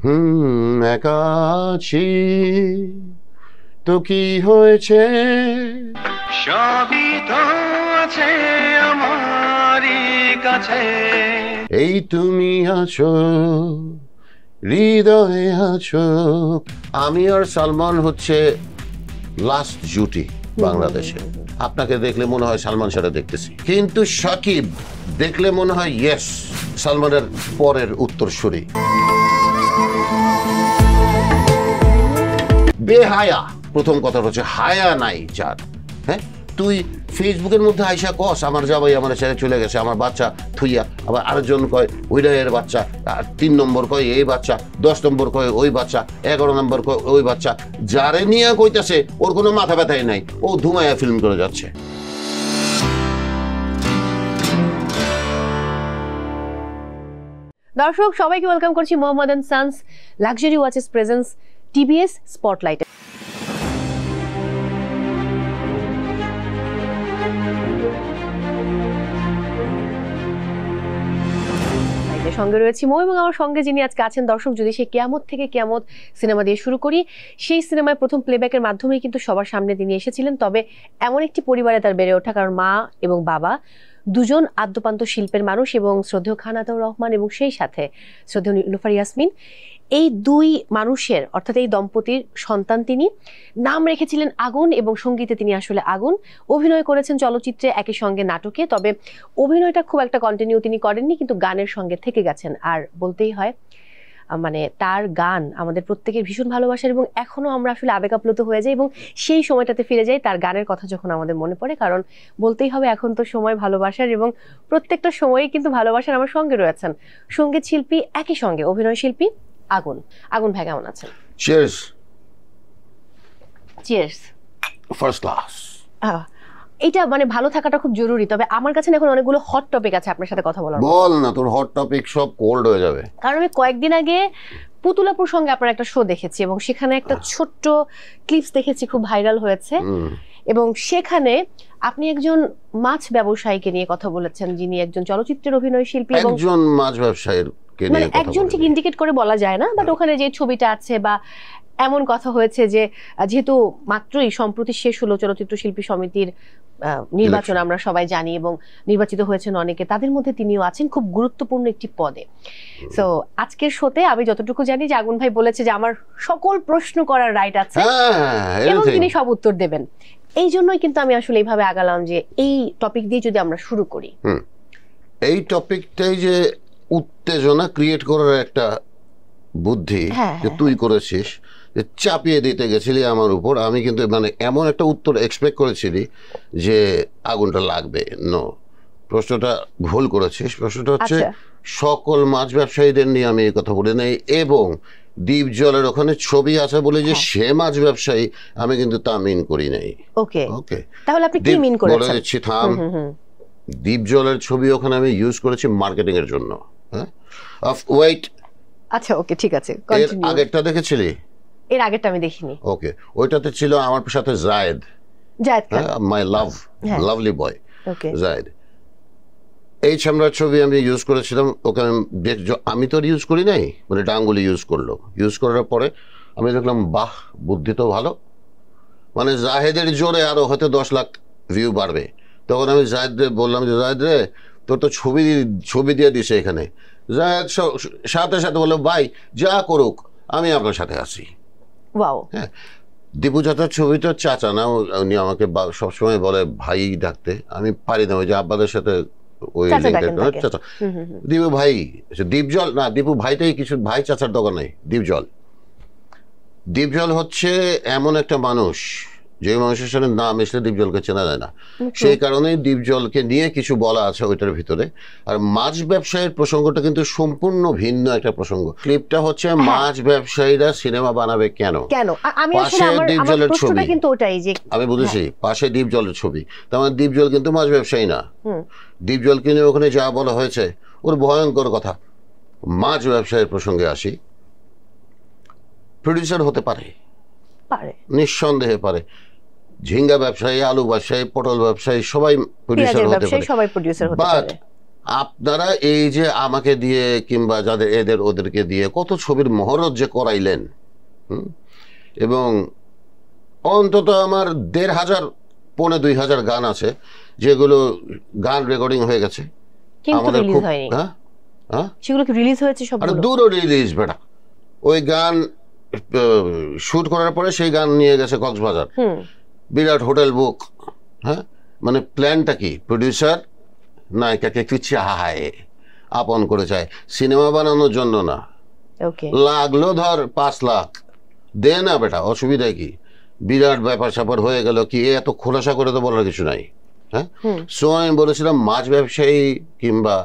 একা আছি তো কি হয়েছে, সবই তো আছে আমারই কাছে, এই তুমি আছো হৃদয়ে আছো। আমি আর সালমান হচ্ছে লাস্ট জুটি বাংলাদেশে। আপনাকে দেখলে মনে হয় সালমান শাহরে দেখতেছি, কিন্তু সাকিব দেখলে মনে হয় ইয়েস সালমানের পরের উত্তরসূরি। বেহায়া, প্রথম কথা হচ্ছে হায়া নাই যার। হ্যাঁ, তুই ফেসবুকের মধ্যে আইসা কস আমার জামাই আমার ছেড়ে চলে গেছে, আমার বাচ্চা থুইয়া, আবার আরেকজন কয় ওইটা এর বাচ্চা, আর 3 নম্বর কয় এই বাচ্চা, 10 নম্বর কয় ওই বাচ্চা, 11 নম্বর কয় ওই বাচ্চা। যারে নিয়ে কইতাছে ওর কোনো মাথা ব্যথাই নাই, ও ধুমায়া ফিল্ম করে যাচ্ছে। দর্শক সবাইকে ওয়েলকাম করছি Mohammad and sons luxury watches presents TBS স্পটলাইটে। সঙ্গে রয়েছি মো, এবং আমার সঙ্গে যিনি আজকে আছেন দর্শক, যদি সেই কিয়ামত থেকে কিয়ামত সিনেমা দিয়ে শুরু করি, সেই সিনেমায় প্রথম প্লেব্যাকের মাধ্যমেই কিন্তু সবার সামনে তিনি এসেছিলেন। তবে এমন একটি পরিবারে তার বেড়ে ওঠা, কারণ মা এবং বাবা দুজন আদ্যপান্ত শিল্পের মানুষ, এবং শ্রদ্ধেয় খান আতাউর রহমান এবং সেই সাথে শ্রদ্ধেয় নীলুফার ইয়াসমিন, এই দুই মানুষের অর্থাৎ এই দম্পতির সন্তান তিনি। নাম রেখেছিলেন আগুন, এবং সঙ্গীতে তিনি আসলে আগুন। অভিনয় করেছেন চলচ্চিত্রে, একই সঙ্গে নাটকে, তবে অভিনয়টা খুব একটা কন্টিনিউ তিনি করেননি, কিন্তু গানের সঙ্গে থেকে গেছেন। আর বলতেই হয় মানে তার গান আমাদের প্রত্যেকের ভীষণ ভালোবাসার, এবং এখনো আমরা আসলে আবেগ আপ্লুত হয়ে যাই এবং সেই সময়টাতে ফিরে যাই তার গানের কথা যখন আমাদের মনে পড়ে। কারণ বলতেই হবে এখন তো সময় ভালোবাসার, এবং প্রত্যেকটা সময়ই কিন্তু ভালোবাসার। আমার সঙ্গে রয়েছেন সঙ্গীত শিল্পী, একই সঙ্গে অভিনয় শিল্পী আগুন। আগুন ভাই কেমন আছেন? চিয়ার্স। চিয়ার্স। First class. এটা মানে ভালো থাকাটা খুব জরুরি। তবে আমার কাছে এখন অনেকগুলো হট টপিক আছে আপনার সাথে কথা বলার। বল না, তোর হট টপিক সব কোল্ড হয়ে যাবে। কারণ আমি কয়েকদিন আগে পুতুলা প্রসঙ্গে আপনার একটা শো দেখেছি, এবং সেখানে একটা ছোট্ট ক্লিপস দেখেছি, খুব ভাইরাল হয়েছে, এবং সেখানে আপনি একজন মাছ ব্যবসায়ীকে নিয়ে কথা বলেছেন, যিনি একজন চলচ্চিত্রের অভিনয় শিল্পী। এবং একজন মাছ ব্যবসায়ীর মানে একজন ঠিক ইন্ডিকেট করে বলা যায় না, বাট ওখানে যে ছবিটা আছে বা এমন কথা হয়েছে যে যেহেতু মাত্রই সম্প্রতি শেষ হলো চলচ্চিত্র শিল্পী সমিতির নির্বাচন, আমরা সবাই জানি, এবং নির্বাচিত হয়েছেন অনেকে, তাদের মধ্যে তিনিও আছেন খুব গুরুত্বপূর্ণ একটি পদে। সো আজকের শোতে আমি যতটুকু জানি যে আগুন ভাই বলেছে যে আমার সকল প্রশ্ন করার রাইট আছে এবং তিনি সব উত্তর দেবেন। এই জন্যই কিন্তু আমি আসলে এইভাবে আগালাম যে এই টপিক দিয়ে যদি আমরা শুরু করি। এই টপিকটাই যে উত্তেজনা ক্রিয়েট করার একটা বুদ্ধি যে তুই করেছিস, যে চাপিয়ে দিতে গেছিলি আমার উপর। আমি কিন্তু মানে এমন একটা উত্তর এক্সপেক্ট করেছিলি যে আগুনটা লাগবে। নো, প্রশ্নটা ভুল করেছিস। প্রশ্নটা হচ্ছে সকল মাছ ব্যবসায়ীদের নিয়ে আমি এই কথা বলি নাই, এবং দ্বীপ জলের ওখানে ছবি আছে বলে যে সে মাছ ব্যবসায়ী আমি কিন্তু তা মিন করি নাই। ওকে ওকে, তাহলে আপনি কি মিন করেছেন? বলে দিচ্ছি, থাম। দ্বীপ জলের ছবি ওখানে আমি ইউজ করেছি মার্কেটিং এর জন্য। হ্যাঁ, অফ ওয়েট। আচ্ছা ওকে, ঠিক আছে। এর আগেরটা দেখেছিলি? এর আগেরটা আমি দেখিনি। ওকে, ওইটাতে ছিল আমার সাথে জায়েদ। জায়েদ খান, মাই লাভ, লাভলি বয় ওকে, জায়েদ। এই চামড়ার ছবি আমি ইউজ করেছিলাম ওখানে। আমি তো ইউজ করি নাই, মানে ডাঙ্গুলি ইউজ করলো। ইউজ করার পরে আমি দেখলাম বাহ, বুদ্ধি তো ভালো, মানে জাহেদের জোরে আরো হয়তো 10 লাখ ভিউ বাড়বে। তখন আমি জায়েদ বললাম যে জায়েদ রে, তোর তো ছবি দিয়ে দিছে এখানে। জায়েদ সাথে সাথে বললো ভাই যা করুক আমি আপনার সাথে আছি। হ্যাঁ, দীপু চাচার ছবিটা চাচা না, উনি আমাকে সবসময় বলে ভাই ডাকতে। আমি পারি না, ওই যে আব্বাদের সাথে ওই চাচা। দীপু ভাই, দীপজল না, দীপু ভাইটাই কিছু, ভাই চাচার দোকান নাই। দীপজল, দীপজল হচ্ছে এমন একটা মানুষ যে মানুষের সাথে না মিশলে দীপজলকে চেনা যায় না। সেই কারণেই দীপজলকে নিয়ে কিছু বলা আছে ওইটার ভিতরে। আর মাছ ব্যবসায়ীর প্রসঙ্গটা কিন্তু সম্পূর্ণ ভিন্ন একটা প্রসঙ্গ। ক্লিপটা হচ্ছে মাছ ব্যবসায়ীরা সিনেমা বানাবে কেন, পাশে দীপজলের ছবি। আমি বুঝেছি, পাশে দীপজলের ছবি, তার মানে দীপজল কিন্তু মাছ ব্যবসায়ী না। দীপজলকে নিয়ে ওখানে যা বলা হয়েছে ওর ভয়ঙ্কর কথা। মাছ ব্যবসায়ীর প্রসঙ্গে আসি, প্রডিউসার হতে পারে, নিঃসন্দেহে পারে। ঝিঙ্গা ব্যবসায়ী, আলু ব্যবসায়ী, পটল ব্যবসায়ী সবাই প্রডিউসার হতে পারে। বাট আপনারা এই যে আমাকে দিয়ে কিংবা যাদের এদের ওদেরকে দিয়ে কত ছবির মহরত যে করাইলেন, এবং অন্তত আমার ১,৫০০ ২,০০০ গান আছে যেগুলো গান রেকর্ডিং হয়ে গেছে, কিন্তু আমাদের রিলিজ খুব হয়নি। হ্যাঁ সেগুলো কি রিলিজ হয়েছে আর সবগুলো? দূরও রিলিজ বেটা। ওই গান শুট করার পরে সেই গান নিয়ে গেছে কক্সবাজার, বিরাট হোটেল বুক। হ্যাঁ, মানে প্ল্যানটা কি? প্রডিউসার নায়িকাকে একটু চায়, আপন করে চায়, সিনেমা বানানোর জন্য না। ওকে, লাগলো ধর ৫ লাখ, দে না বেটা, অসুবিধা কি? বিরাট ব্যাপার স্যাপার হয়ে গেল কি, এত খোলাসা করে তো বলার কিছু নাই। হ্যাঁ, সো আমি বলেছিলাম মাছ ব্যবসায়ী কিংবা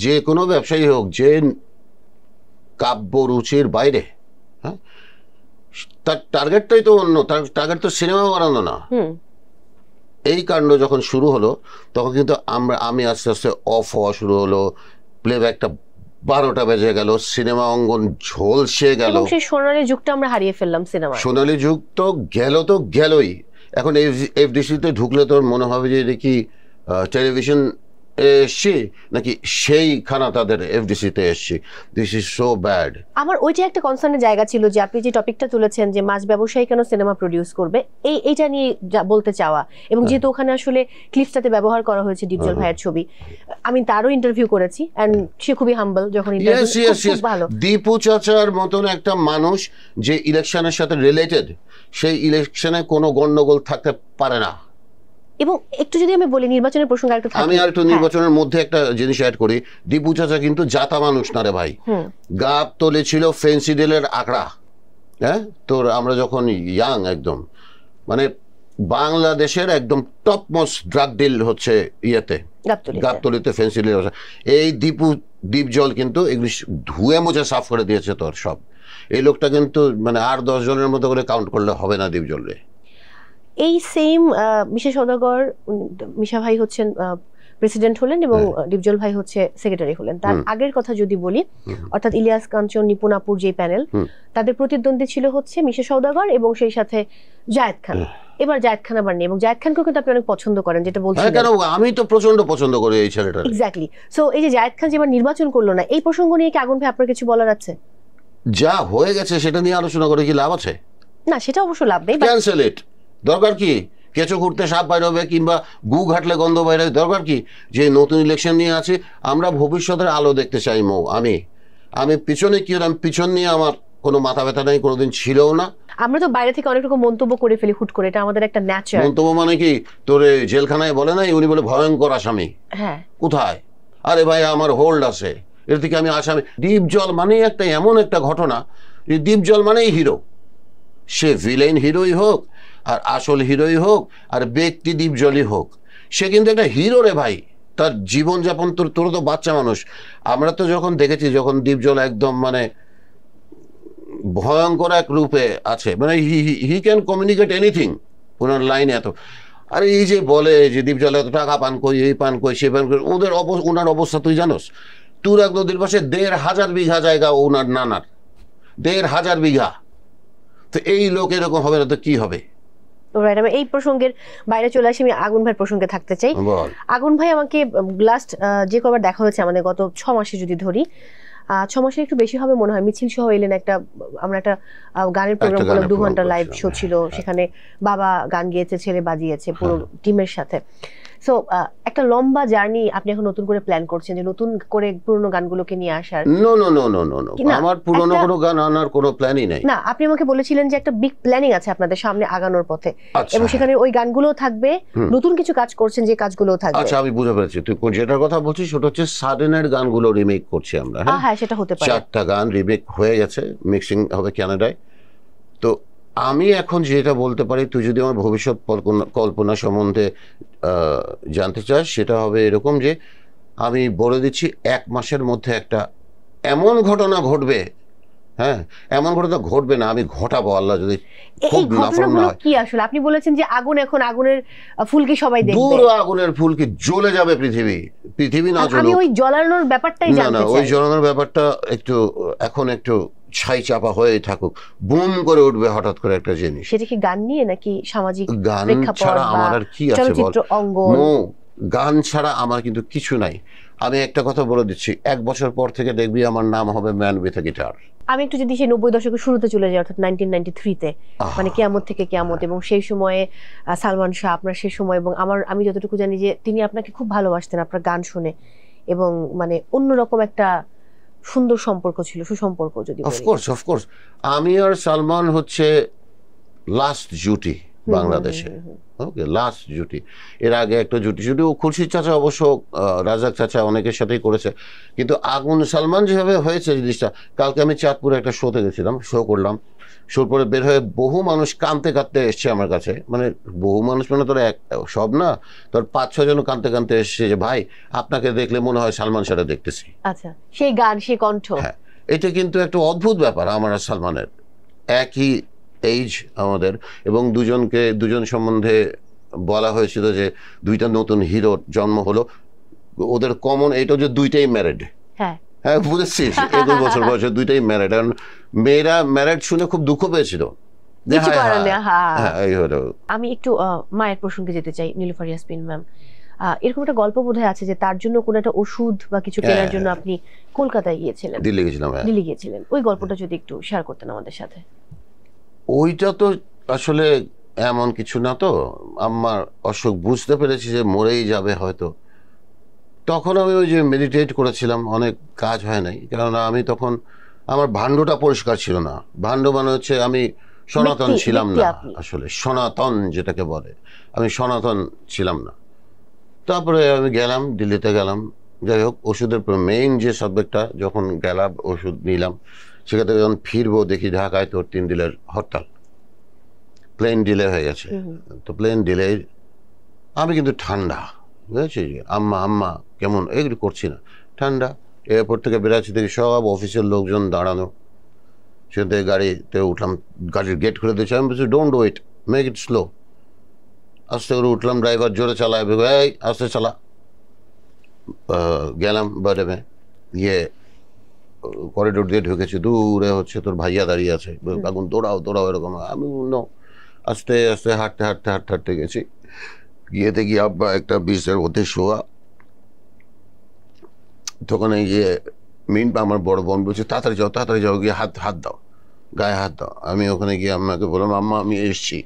যে কোনো ব্যবসায়ী হোক, যে কাব্য রুচির বাইরে, হ্যাঁ, তার টার্গেটটাই তো অন্য, তার টার্গেট তো সিনেমা বানানো না। এই কাণ্ড যখন শুরু হলো তখন কিন্তু আমি আস্তে আস্তে অফ হওয়া শুরু হলো, প্লেব্যাকটা ১২টা বেজে গেল, সিনেমা অঙ্গন ঝলসে গেল, সেই সোনালী যুগটা আমরা হারিয়ে ফেললাম সিনেমা। সোনালী যুগ তো গেলই। এখন এফডিসিতে ঢুকলে তোর মনে হবে যে দেখি টেলিভিশন এসছি নাকি সেইখানা তাদের এফডিসিতে এসছি। This is so bad. আমার ওইটা একটা কনসার্নের জায়গা ছিল যে আপনি যে টপিকটা তুলেছেন যে মাছ ব্যবসায়ী কেন সিনেমা প্রডিউস করবে, এইটা নিয়ে বলতে চাওয়া, এবং যেহেতু ওখানে আসলে ক্লিপসটাতে ব্যবহার করা হয়েছে ডিপজল ভাইয়ের ছবি, আমি তারও ইন্টারভিউ করেছি এন্ড সে খুবই হাম্বল যখন ইন্টারভিউ, খুব ভালো। দীপু চাচার মতন একটা মানুষ যে ইলেকশনের সাথে রিলেটেড, সেই ইলেকশনে কোনো গন্ডগোল থাকতে পারে না। এবং একটু যদি আমি বলি নির্বাচনের প্রসঙ্গে আরেকটু থাকি, আমি আর একটু নির্বাচনের মধ্যে একটা জিনিস অ্যাড করি। দীপু চাচা কিন্তু জাতা মানুষ না রে ভাই। গাবতলী ছিল ফেন্সিডিলের আঁকড়া। হ্যাঁ, তোর আমরা যখন ইয়াং একদম, মানে বাংলাদেশের একদম টপ মোস্ট ড্রাগ ডিল হচ্ছে ইয়েতে, গাবতলীতে, ফেন্সিডিলের। এই দীপজল কিন্তু এগুলি ধুয়ে মুছে সাফ করে দিয়েছে তোর সব। এই লোকটা কিন্তু মানে ৮-১০ জনের মতো করে কাউন্ট করলে হবে না দীপজলে। এই সেম মিশা সওদাগর, মিশা ভাই হচ্ছেন প্রেসিডেন্ট হলেন এবং ডিপজল ভাই হচ্ছে সেক্রেটারি হলেন। তার আগের কথা যদি বলি, অর্থাৎ ইলিয়াস কাঞ্চন, নিপুণ আপুর যে প্যানেল, তাদের প্রতিদ্বন্দ্বী ছিল হচ্ছে মিশা সওদাগর এবং সেই সাথে জায়েদ খান। এবার জায়েদ খান আবার নেই, এবং জায়েদ খানকেও কিন্তু আপনি অনেক পছন্দ করেন, যেটা বলছিলেন। কেন, আমি তো প্রচন্ড পছন্দ করি এই ছেলেটা। এক্স্যাক্টলি। সো এই যে জায়েদ খান যে এবার নির্বাচন করলো না, এই প্রসঙ্গ নিয়ে কি আগুন ভাই আপনার কিছু বলার আছে? যা হয়ে গেছে সেটা নিয়ে আলোচনা করে কি লাভ আছে? না, সেটা অবশ্য লাভ নেই। ক্যান্সেল ইট। দরকার কি? কেঁচো ঘুরতে সাপ বাইর হবে কিংবা গু ঘাটলে গন্ধ বাইরে হবে, দরকার কি? যে নতুন ইলেকশন নিয়ে আছে, আমরা ভবিষ্যতের আলো দেখতে চাই। আমি পিছনে কি হলাম, পিছন নিয়ে আমার কোনো মাথা ব্যথা নেই, কোনোদিন ছিলও না। আমরা তো বাইরে থেকে অনেক রকম মন্তব্য করে ফেলি হুট করে, এটা আমাদের একটা ন্যাচার। মন্তব্য মানে কি? তোরে জেলখানায় বলে নাই উনি বলে ভয়ঙ্কর আসামি? হ্যাঁ, কোথায়? আরে ভাই আমার হোল্ড আছে, এর থেকে আমি আসামি। দীপজল মানে একটা এমন একটা ঘটনা, দীপজল মানেই হিরো। সে ভিলেন হিরোই হোক আর আসল হিরোই হোক আর ব্যক্তি দীপজলই হোক, সে কিন্তু একটা হিরো রে ভাই। তার জীবনযাপন, তোর তো বাচ্চা মানুষ। আমরা তো যখন দেখেছি, যখন দীপজল একদম মানে ভয়ঙ্কর এক রূপে আছে, মানে হি ক্যান কমিউনিকেট এনিথিং, ওনার লাইনে এত। আর এই যে বলে যে দীপজল এত টাকা পান কই, এই পান কই, সে পান কই, ওনার অবস্থা তুই জানোস? তুরাগ নদীর পাশে ১,৫০০ বিঘা জায়গা ওনার নানার, ১,৫০০ বিঘা। তো এই লোক এরকম হবে না তো কি হবে? আমি এই প্রসঙ্গের বাইরে চলে আসি, আমি আগুন ভাইয়ের প্রসঙ্গে থাকতে চাই। আগুন ভাই আমাকে লাস্ট যে কবার দেখা হয়েছে আমাদের, গত ৬ মাসে যদি ধরি, ৬ মাসের একটু বেশি হবে মনে হয়, মিছিল সহ এলেন। আমরা একটা গানের প্রোগ্রাম করলাম, ২ ঘন্টা লাইভ শো ছিল, সেখানে বাবা গান গেয়েছে, ছেলে বাজিয়েছে পুরো টিমের সাথে। সো একটা লম্বা জার্নি আপনি এখন নতুন করে প্ল্যান করছেন, যে নতুন করে পুরনো গানগুলোকে নিয়ে আসার। নো, আমার পুরনো কোনো গান আনার কোনো প্ল্যানই নাই। না, আপনি আমাকে বলেছিলেন যে একটা বিগ প্ল্যানিং আছে আপনাদের সামনে আগানোর পথে, এবং সেখানে ওই গানগুলো থাকবে, নতুন কিছু কাজ করছেন যে কাজগুলো থাকবে। আচ্ছা, আমি বুঝতে পেরেছি তুই যেটার কথা বলছিস, সেটা হচ্ছে সাডেনের গানগুলো রিমেক করছি আমরা। হ্যাঁ, সেটা হতে পারে। 4টা গান রিমেক হয়ে গেছে, মিক্সিং হবে কানাডায়। তো আমি এখন যেটা বলতে পারি, তুই যদি আমার ভবিষ্যৎ কল্পনা সম্বন্ধে জানতে চাস, সেটা হবে এরকম যে আমি বলে দিচ্ছি 1 মাসের মধ্যে একটা এমন ঘটনা ঘটবে। হ্যাঁ, এমন ঘটনা ঘটবে না, আমি ঘটাবো, আল্লাহ যদি খুব নাফরমান হয়। কি আসলে আপনি বলেছেন যে আগুন, এখন আগুনের ফুলকি সবাই দেখবে, পুরো আগুনের ফুলকি জ্বলে যাবে পৃথিবী না জ্বলুক। আমি ওই জ্বলানোর ব্যাপারটাই জানতে চাই। ওই জ্বলানোর ব্যাপারটা এখন একটু ছাই চাপা হয়ে থাকুক, বুম করে উঠবে হঠাৎ করে একটা জিনিস। সেটা কি গান নিয়ে নাকি সামাজিক গান প্রেক্ষাপট ছাড়া আমার আর কি আছে বল? গান ছাড়া আমার কিন্তু কিছু নাই। আমি একটা কথা বলে দিচ্ছি, 1 বছর পর থেকে দেখবি আমার নাম হবে ম্যান উইথ এ গিটার। আমি একটু যদি সেই 90 দশকের শুরুতে চলে যাই, অর্থাৎ 1993-তে, মানে কিয়ামত থেকে কিয়ামত, এবং সেই সময়ে সালমান শাহ আপনার সেই সময়, এবং আমি যতটুকু জানি যে তিনি আপনাকে খুব ভালোবাসতেন আপনার গান শুনে, এবং মানে অন্যরকম একটা সুন্দর সম্পর্ক ছিল, সুসম্পর্ক যদি বলি। অফকোর্স আমি আর সালমান হচ্ছে লাস্ট জুটি বাংলাদেশে। ওকে, লাস্ট জুটি। এর আগে একটা জুটি ও খুরশিদ চাচা অবশ্য, রাজাক চাচা অনেকের সাথেই করেছে, কিন্তু আগুন সালমান যেভাবে হয়েছে জিনিসটা। কালকে আমি চাঁদপুরে একটা শোতে গেছিলাম, শো করলাম, শোর পরে বের হয়ে বহু মানুষ কাঁদতে কাঁদতে এসছে আমার কাছে, মানে বহু মানুষ মানে তোর সব না, তোর 5-6 জন কাঁদতে কাঁদতে এসছে যে ভাই আপনাকে দেখলে মনে হয় সালমান শাহরে দেখতেছি। আচ্ছা, সেই গান, সেই কণ্ঠ। হ্যাঁ, এটা কিন্তু একটা অদ্ভুত ব্যাপার। আমার আর সালমানের একই এইজ আমাদের, এবং দুজন সম্বন্ধে বলা হয়েছিল যে দুইটা নতুন হিরোর জন্ম হলো। ওদের কমন এইটা যে দুইটাই ম্যারিড। হ্যাঁ হ্যাঁ, বুঝেছিস, 21 বছর বয়সে দুইটাই ম্যারিড। কারণ মেয়েরা ম্যারিড শুনে খুব দুঃখ পেয়েছিল। আমি একটু মায়ের প্রসঙ্গে যেতে চাই। নীলুফার ইয়াসমিন ম্যাম, এরকম একটা গল্প বোধহয় আছে যে তার জন্য কোনো একটা ওষুধ বা কিছু কেনার জন্য আপনি কলকাতায় গিয়েছিলেন, দিল্লি গিয়েছিলেন। ওই গল্পটা যদি একটু শেয়ার করতেন আমাদের সাথে। ওইটা তো আসলে এমন কিছু না, তো আমার অসুখ বুঝতে পেরেছি যে মরেই যাবে হয়তো। তখন আমি ওই যে মেডিটেট করেছিলাম, অনেক কাজ হয় নাই, কেননা আমি তখন আমার ভাণ্ডটা পরিষ্কার ছিল না। ভাণ্ড মানে হচ্ছে আমি সনাতন ছিলাম না, আসলে সনাতন যেটাকে বলে, আমি সনাতন ছিলাম না। তারপরে আমি গেলাম, দিল্লিতে গেলাম। যাই হোক, ওষুধের মেইন যে সাবজেক্টটা, যখন গেলাম ওষুধ নিলাম, সেখান থেকে যখন ফিরবো দেখি ঢাকায় তোর 3 দিনের হরতাল, প্লেন ডিলে হয়ে গেছে। তো প্লেন ডিলে, আমি কিন্তু ঠান্ডা, বুঝেছি, আম্মা কেমন এগুলো করছি না, ঠান্ডা। এয়ারপোর্ট থেকে বেরাচ্ছি দেখি সব অফিসের লোকজন দাঁড়ানো, সেখান থেকে গাড়িতে উঠলাম, গাড়ির গেট খুলে দিয়েছি। আমি বলছি don't wait, make it slow. আস্তে করে উঠলাম, ড্রাইভার জোরে চালায়, এই আস্তে চালা। গেলাম বারেমে, গিয়ে করিডোর দিয়ে ঢুকেছি, দূরে হচ্ছে তোর ভাইয়া দাঁড়িয়ে আছে, আগুন দৌড়াও এরকম। আমি আস্তে আস্তে হাঁটতে গেছি, গিয়ে দেখি আব্বা একটা বিচের মধ্যে শোয়া। তখন গিয়ে আমার বড় বোন বলছে তাড়াতাড়ি যাও, গিয়ে হাত দাও, গায়ে হাত দাও। আমি ওখানে গিয়ে আম্মাকে বললাম আম্মা আমি এসছি।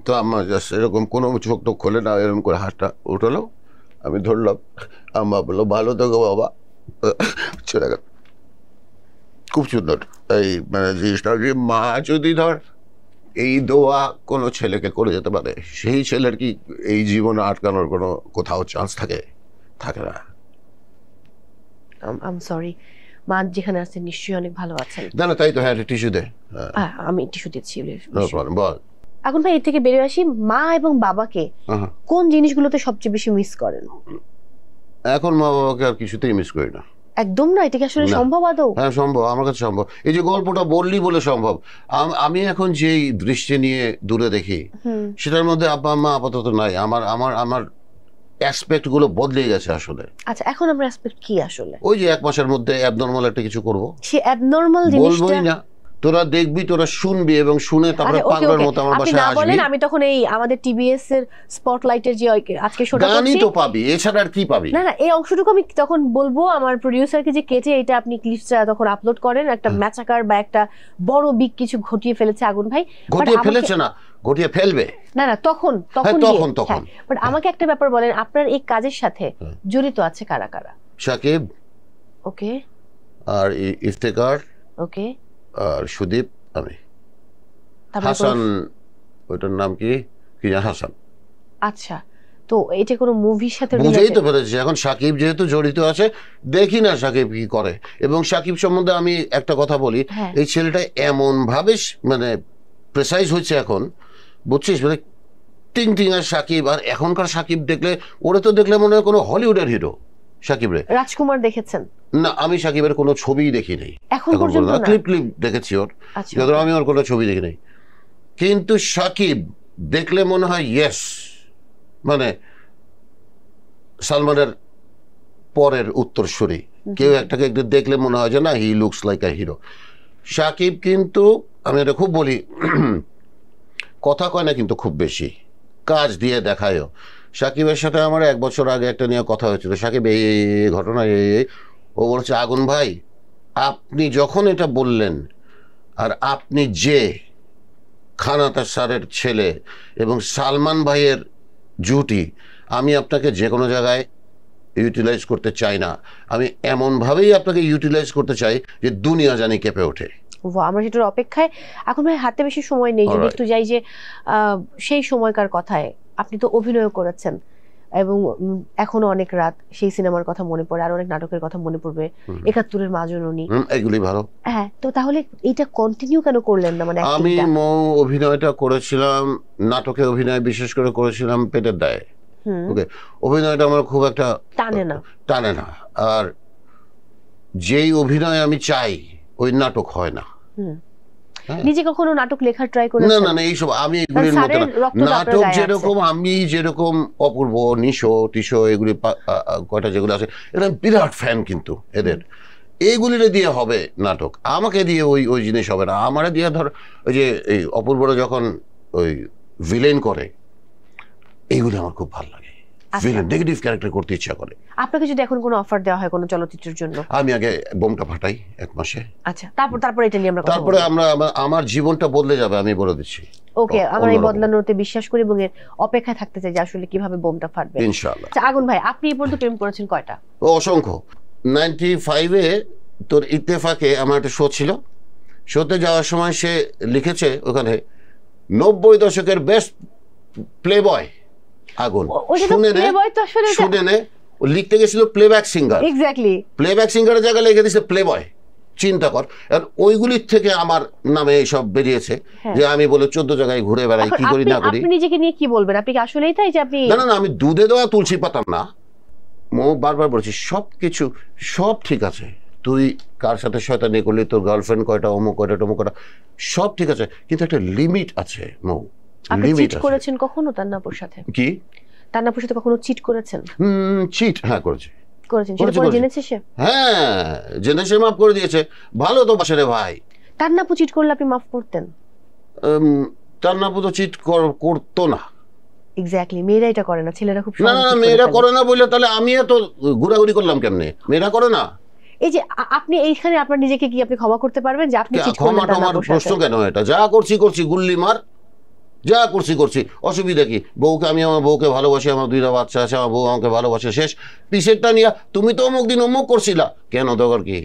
তো আম্মা জাস্ট এরকম কোনো চোখ টোক খোলে না, এরকম করে হাতটা উঠলো, আমি ধরলাম। আম্মা বললো ভালো থাকো বাবা, চলে গেল। খুব সুন্দর এই মানে জিনিসটা, যে মা যদি ধর এই দোয়া কোনো ছেলেকে করে যেতে পারে, সেই ছেলের কি এই জীবনে আটকানোর কোনো কোথাও চান্স থাকে না। আম সরি, মা যেখানে আছেন নিশ্চয়ই অনেক ভালো আছেন। না তাই তো। হ্যাঁ, টিস্যু দে। আমি টিস্যু দিচ্ছি। বল। এখন ভাই এর থেকে বেরিয়ে আসি, মা এবং বাবাকে কোন জিনিসগুলোতে সবচেয়ে বেশি মিস করেন? এখন মা বাবাকে আর কিছুতেই মিস করি না, একদম না। এটা কি আসলে সম্ভব আদৌ? হ্যাঁ সম্ভব, আমার কাছে সম্ভব। এই যে গল্পটা বললি বলে সম্ভব। আমি এখন যেই দৃষ্টি নিয়ে দূরে দেখি, সেটার মধ্যে আব্বা আম্মা আপাতত নাই। আমার অ্যাসপেক্ট গুলো বদলে গেছে আসলে। আচ্ছা, এখন আমরা অ্যাসপেক্ট কি আসলে? ওই যে 1 মাসের মধ্যে অ্যাবনরমাল একটা কিছু করব। সে অ্যাবনরমাল জিনিসটা বলবোই না, তোরা দেখবি, তোরা শুনবি, এবং শুনে তারপরে পাগলের মতো আমার বাসায় আসবি। বলেন, আমি তখন এই আমাদের টিবিএস এর স্পটলাইটের যে আজকে শোটা করছি, গানই তো পাবি, এছাড়া আর কি পাবি? না এই অংশটুকু আমি তখন বলবো আমার প্রোডিউসারকে যে কেটে এটা আপনি ক্লিপসটা তখন আপলোড করেন। একটা ম্যাচাকার বা একটা বড় বিগ কিছু ঘটিয়ে ফেলেছে আগুন ভাই। ঘটিয়ে ফেলেছে না, ঘটিয়ে ফেলবে। না তখন বাট আমাকে একটা ব্যাপার বলেন, আপনার এই কাজের সাথে জড়িত আছে কারা কারা? সাকিব, ওকে, আর ইফতেখার, ওকে, আর সুদীপ, আমি, হাসান, ওইটার নাম কি হাসান। আচ্ছা, তো এটা কোনো মুভির সাথে বুঝেই তো পেরেছি। এখন সাকিব যেহেতু জড়িত আছে, দেখি না সাকিব কি করে। এবং সাকিব সম্বন্ধে আমি একটা কথা বলি, এই ছেলেটা এমন ভাবে মানে প্রেসাইজ হচ্ছে এখন, বুঝছিস, মানে টিং আর সাকিব। আর এখনকার সাকিব দেখলে, ওরে তো দেখলে মনে হয় কোনো হলিউডের হিরো। সাকিব রে, রাজকুমার দেখেছেন? না, আমি সাকিবের কোনো ছবি দেখি নাই এখন পর্যন্ত। ক্লিপ দেখেছি ওর, যত আমি ওর কোনো ছবি দেখি নাই। কিন্তু সাকিব দেখলে মনে হয় ইয়েস, মানে সালমানের পরের উত্তরসূরি কেউ একটাকে একটু দেখলে মনে হয় যে না, he looks like a hero. Shakib কিন্তু, আমি এটা খুব বলি, কথা কয় না কিন্তু খুব বেশি, কাজ দিয়ে দেখায়ও। সাকিবের সাথে আমার 1 বছর আগে একটা নিয়ে কথা হয়েছিল, সাকিব এই এই এই ঘটনা এই, ও বলছে আগুন ভাই আপনি যখন এটা বললেন, আর আপনি যে খানাতা স্যারের ছেলে এবং সালমান ভাইয়ের জুটি, আমি আপনাকে যে কোনো জায়গায় ইউটিলাইজ করতে চাই না, আমি এমনভাবেই আপনাকে ইউটিলাইজ করতে চাই যে দুনিয়া জানি কেঁপে ওঠে। আমরা সেটার অপেক্ষায়। এখন ভাই হাতে বেশি সময় নেই, যদি একটু যাই যে সেই সময়কার কথায়, আপনি তো অভিনয় করেছেন এবং এখনো অনেক রাত সেই সিনেমার কথা মনে পড়ে, আর অনেক নাটকের কথা মনে পড়বে, ৭১-এর মাজননী, এগুলি ভালো। হ্যাঁ, তো তাহলে এটা কন্টিনিউ কেন করলেন না? মানে আমি অভিনয়টা করেছিলাম, নাটকে অভিনয় বিশেষ করে করেছিলাম পেটের দায়ে। ওকে, অভিনয়টা আমার খুব একটা টানে না, আর যেই অভিনয় আমি চাই ওই নাটক হয় না। নিজে কখনো নাটক লেখার ট্রাই করেছেন? না না না, এইসব আমি এগুলির মতো না। নাটক যেরকম আমি যেরকম অপূর্ব, নিশো টিশো এগুলি কয়টা যেগুলো আছে, এটা বিরাট ফ্যান, কিন্তু এদের এইগুলির দিয়ে হবে নাটক, আমাকে দিয়ে ওই ওই জিনিস হবে না। আমার দিয়ে ধর ওই যে এই অপূর্বরা যখন ওই ভিলেন করে, এইগুলি আমার খুব ভালো লাগে, ভিলেন নেগেটিভ ক্যারেক্টার করতে ইচ্ছা করে। আপনাকে যদি এখন কোনো অফার দেওয়া হয় কোনো চলচ্চিত্রের জন্য, আমি আগে বোমটা ফাটাই 1 মাসে। আচ্ছা, তারপর এটা নিয়ে আমরা কথা বলবো। তারপরে আমার জীবনটা বদলে যাবে, আমি বলে দিচ্ছি। ওকে, আমরা এই বদলানোতে বিশ্বাস করি এবং এর অপেক্ষায় থাকতে চাই যে আসলে কিভাবে বোমটা ফাটবে ইনশাআল্লাহ। আচ্ছা আগুন ভাই, আপনি এই পর্যন্ত প্রেম করেছেন কয়টা? অসংখ্য। 95-এ তোর ইত্তেফাকে আমার একটা শো ছিল, শোতে যাওয়ার সময় সে লিখেছে ওখানে 90 দশকের বেস্ট প্লে বয় আগুন। শুনে নে, লিখতে গেছিল প্লেব্যাক সিঙ্গার, এক্স্যাক্টলি প্লেব্যাক সিঙ্গারের জায়গায় লিখে দিয়েছে প্লে বয়। চিন্তা কর, আর ওইগুলির থেকে আমার নামে এইসব বেরিয়েছে যে আমি বলে 14 জায়গায় ঘুরে বেড়াই, কি করি না করি। আপনি নিজেকে নিয়ে কি বলবেন? আপনি কি আসলেই তাই যে আপনি? না না, আমি দুধে দেওয়া তুলসী পাতা না, বারবার বলছি সবকিছু সব ঠিক আছে, তুই কার সাথে শয়তানি করলি, তোর গার্লফ্রেন্ড কয়টা, অমুক কয়টা, টমুক কয়টা, সব ঠিক আছে, কিন্তু একটা লিমিট আছে। আপনি চিট করেছেন কখনো তান্নাপুর সাথে? কি তান্নাপুর সাথে কখনো চিট করেছেন? চিট, হ্যাঁ করেছি। জেনেছে সে? হ্যাঁ, জেনেছে, মাফ করে দিয়েছে। ভালো তো বাসে রে ভাই। তান্নাপু চিট করলে আপনি মাফ করতেন? তান্নাপু তো চিট করতো না। এক্স্যাক্টলি, মেয়েরা এটা করে না, ছেলেরা খুব না না, মেয়েরা করে না বললে তাহলে আমি এত ঘোরাঘুরি করলাম কেমনে? মেয়েরা করে না। এই যে আপনি এইখানে আপনার নিজেকে কি আপনি ক্ষমা করতে পারবেন যে আপনি চিট করলেন? ক্ষমা প্রশ্ন কেন? এটা যা করছি গুল্লি মার, যা করছি, অসুবিধা কি? বউকে, আমি আমার বউকে ভালোবাসি, আমার 2টা বাচ্চা আছে, আমার বউ আমাকে ভালোবাসে, শেষ। পিসেরটা নিয়ে তুমি তো অমুক দিন অমুক করছিলা, কেন দরকার কি?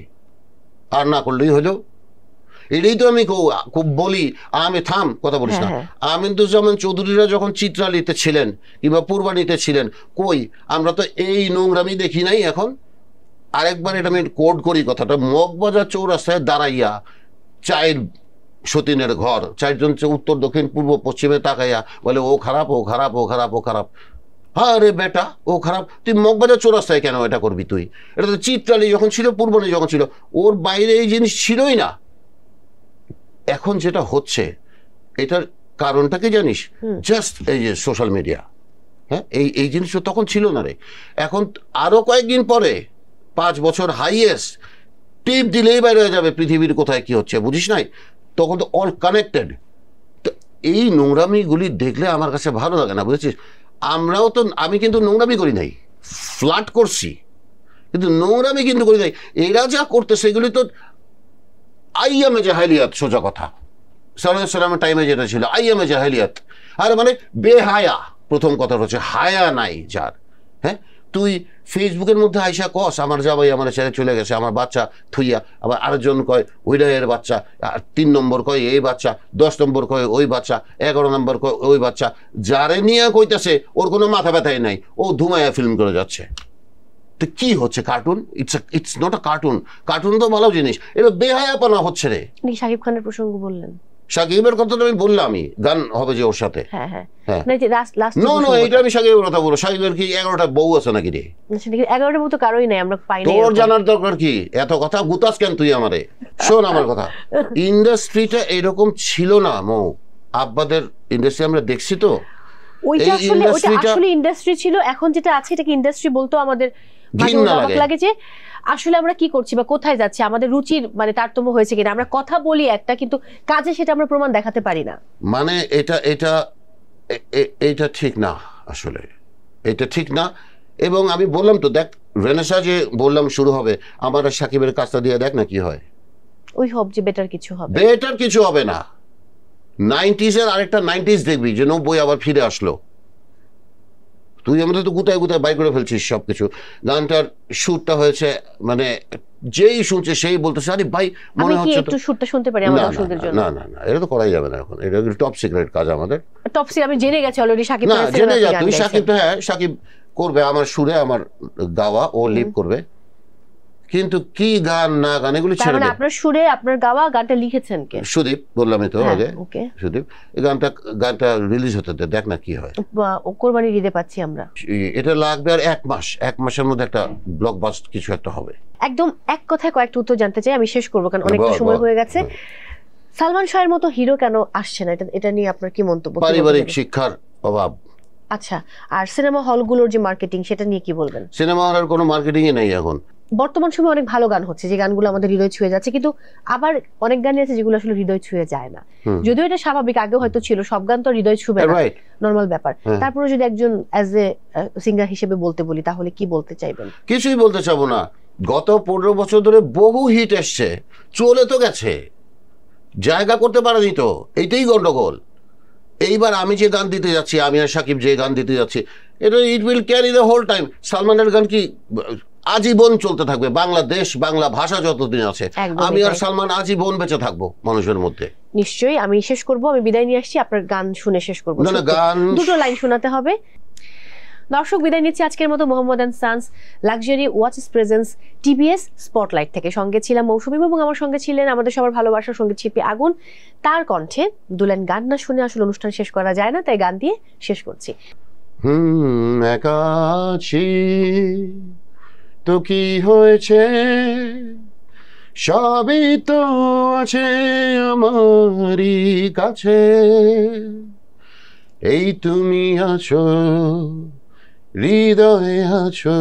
আর না করলেই হলো। এটাই তো আমি খুব বলি। আমি থাম, কথা বলিস না। আমিনুজ্জামান চৌধুরীরা যখন চিত্রালিতে ছিলেন কিংবা পূর্বাণীতে ছিলেন, কই আমরা তো এই নোংরামি দেখি নাই। এখন আরেকবার এটা আমি কোড করি কথাটা, মগবাজার চৌরাস্তায় দাঁড়াইয়া চায়ের সতীনের ঘর, 4 জন উত্তর দক্ষিণ পূর্ব পশ্চিমে তাকাইয়া বলে ও খারাপ, ও খারাপ, ও খারাপ, ও খারাপ। হ্যাঁ রে বেটা, ও খারাপ। তুই মগবাজার চৌরাস্তায় কেন এটা করবি? তুই এটা তো চিত্রালি যখন ছিল, পূর্বাণী যখন ছিল, ওর বাইরে এই জিনিস ছিলই না। এখন যেটা হচ্ছে, এটার কারণটা কি জানিস? জাস্ট এই যে সোশ্যাল মিডিয়া। হ্যাঁ, এই জিনিসটা তখন ছিল না রে। এখন আরো কয়েকদিন পরে 5 বছর হাইয়েস্ট টিপ দিলেই বাইরে হয়ে যাবে পৃথিবীর কোথায় কি হচ্ছে, বুঝিস নাই? তখন তো অল কানেক্টেড। তো এই নোংরামিগুলি দেখলে আমার কাছে ভালো লাগে না, বুঝেছিস? আমি কিন্তু নোংরামি করি নাই, ফ্লাট করছি, কিন্তু নোংরামি কিন্তু করি নাই। এরা যা করতে সেগুলি তো আইয়ামে জাহেলিয়াত, সোজা কথা। সালামের টাইমে যেটা ছিল আইয়ামে জাহেলিয়াত। আর মানে বেহায়া, প্রথম কথা হচ্ছে হায়া নাই যার। হ্যাঁ, তুই ফেসবুকের মধ্যে আইসা কস আমার জামাই আমার ছেড়ে চলে গেছে, আমার বাচ্চা থুইয়া, আবার আরেকজন কয় ওইডাইয়ের বাচ্চা, 3 নম্বর কয় এই বাচ্চা, 10 নম্বর কয় ওই বাচ্চা, 11 নম্বর কয় ওই বাচ্চা। যারে নিয়ে কইতাছে ওর কোনো মাথা ব্যথাই নাই, ও ধুমায়া ফিল্ম করে যাচ্ছে। তো কি হচ্ছে? Cartoon? It's not a cartoon. Cartoon তো ভালো জিনিস, এটা বেহায়াপনা হচ্ছে রে। শাকিব খানের প্রসঙ্গ বললেন, শাকিবের কথা তো আমি বললামই, গান হবে যে ওর সাথে। হ্যাঁ হ্যাঁ, এটা আমি শাকিবের কথা বলবো। শাকিবের কি 11টা বউ আছে নাকি রে? 11টা বউ তো কারোই নাই, আমরা পাই না। তোর জানার দরকার কি? এত কথা গুতাস কেন তুই আমারে? শোন আমার কথা, ইন্ডাস্ট্রিটা এরকম ছিল না মৌ। আব্বাদের ইন্ডাস্ট্রি আমরা দেখছি তো, ওইটা আসলে ইন্ডাস্ট্রি ছিল। এখন যেটা আছে এটাকে ইন্ডাস্ট্রি বলতো আমাদের লাগে যে আসলে আমরা কি করছি বা কোথায় যাচ্ছি, আমাদের রুচির মানে তারতম্য হয়েছে কিনা। আমরা কথা বলি একটা, কিন্তু কাজে সেটা আমরা প্রমাণ দেখাতে পারি না। মানে এটা ঠিক না আসলে। এটা ঠিক না। এবং আমি বললাম তো, দেখ রেনেসা যে বললাম শুরু হবে, আমার আর সাকিবের কাজটা দিয়ে দেখ না কি হয়। ওই হোপ যে বেটার কিছু হবে। বেটার কিছু হবে না। 90s এর আরেকটা 90s দেখবি যে 90 আবার ফিরে আসলো। তুই আমাদের তো গুতায় গুতায় বাই করে ফেলছিস সবকিছু। গানটার শুটটা হয়েছে, মানে যেই শুনছে সেই বলতেছে আরে ভাই মনে আমি কি হচ্ছে একটু সুরটা শুনতে পারি আমার দর্শকদের জন্য? না না না, এটা তো করাই যাবে না এখন, এটা টপ সিক্রেট কাজ আমাদের। টপ সি আমি জেনে গেছি অলরেডি সাকিব না খানের জেনে সিনেমাতে যা গান তুই, গাইছেন। সাকিব তো হ্যাঁ সাকিব করবে আমার সুরে আমার গাওয়া, ও লিপ করবে, কিন্তু কি গান না গান এগুলো তার ছেড়ে মানে দে। আপনার সুরে আপনার গাওয়া গানটা লিখেছেন কে? সুদীপ বললামই তো হ্যাঁ, আগে, ওকে। সুদীপ। এই গানটা রিলিজ হতে দে, দেখ না কি হয়। ও কোরবানির ঈদে পাচ্ছি আমরা। এটা লাগবে আর 1 মাসের মধ্যে একটা ব্লকবাস্টার কিছু একটা হবে। একদম এক কথায় কয়েকটা উত্তর জানতে চাই, আমি শেষ করবো কারণ অনেকটা বল, সময় বল। হয়ে গেছে। সালমান শাহের মতো হিরো কেন আসছে না, এটা নিয়ে আপনার কি মন্তব্য? কি বলতে পারিবারিক চাইবেন? শিক্ষার অভাব। আচ্ছা, আর সিনেমা হলগুলোর যে মার্কেটিং সেটা নিয়ে কি বলবেন? সিনেমা হলের কোনো মার্কেটিংই নেই এখন। বর্তমান সময়ে অনেক ভালো গান হচ্ছে, যে গানগুলো আমাদের হৃদয় ছুঁয়ে যাচ্ছে, কিন্তু আবার অনেক গানই আছে যেগুলো আসলে হৃদয় ছুঁয়ে যায় না। যদিও এটা স্বাভাবিক, আগেও হয়তো ছিল, সব গান তো হৃদয় ছুঁবে না, রাইট, নর্মাল ব্যাপার। তারপরে যদি একজন অ্যাজ এ সিঙ্গার হিসেবে বলতে বলি, তাহলে কি বলতে চাইবেন? কিছুই বলতে চাবো না। গত 15 বছর ধরে বহু হিট এসছে, চলে তো গেছে, জায়গা করতে পারেনি তো, এইটাই গন্ডগোল। এইবার আমি যে গান দিতে যাচ্ছি, আমি আর সাকিব যে গান দিতে যাচ্ছি, এটা it will carry the whole time. সালমানের গান কি আজীবন চলতে থাকবে? বাংলাদেশ বাংলা ভাষা যতদিন আছে, একদমই আমি আর তাই। সালমান আজীবন বেঁচে থাকবো মানুষের মধ্যে। নিশ্চয়ই। আমি শেষ করব, আমি বিদায় নিয়ে আসছি, আপনার গান শুনে শেষ করবো। না না, ছোট্ট গান দুটো লাইন শোনাতে হবে। দর্শক, বিদায় নিচ্ছি আজকের মতো Mohammad and sons luxury watches presents TBS spotlight থেকে। সঙ্গে ছিলাম মৌসুমী এবং আমার সঙ্গে ছিলেন আমাদের সবার ভালোবাসার সঙ্গীত শিল্পী আগুন। তার কণ্ঠে দুলাইন গান না শুনে আসলে অনুষ্ঠান শেষ করা যায় না, তাই গান দিয়ে শেষ করছি। একা আছি তো কি হয়েছে, সবই তো আছে আমারই কাছে, এই তুমি আছো, হৃদয়ে আছো।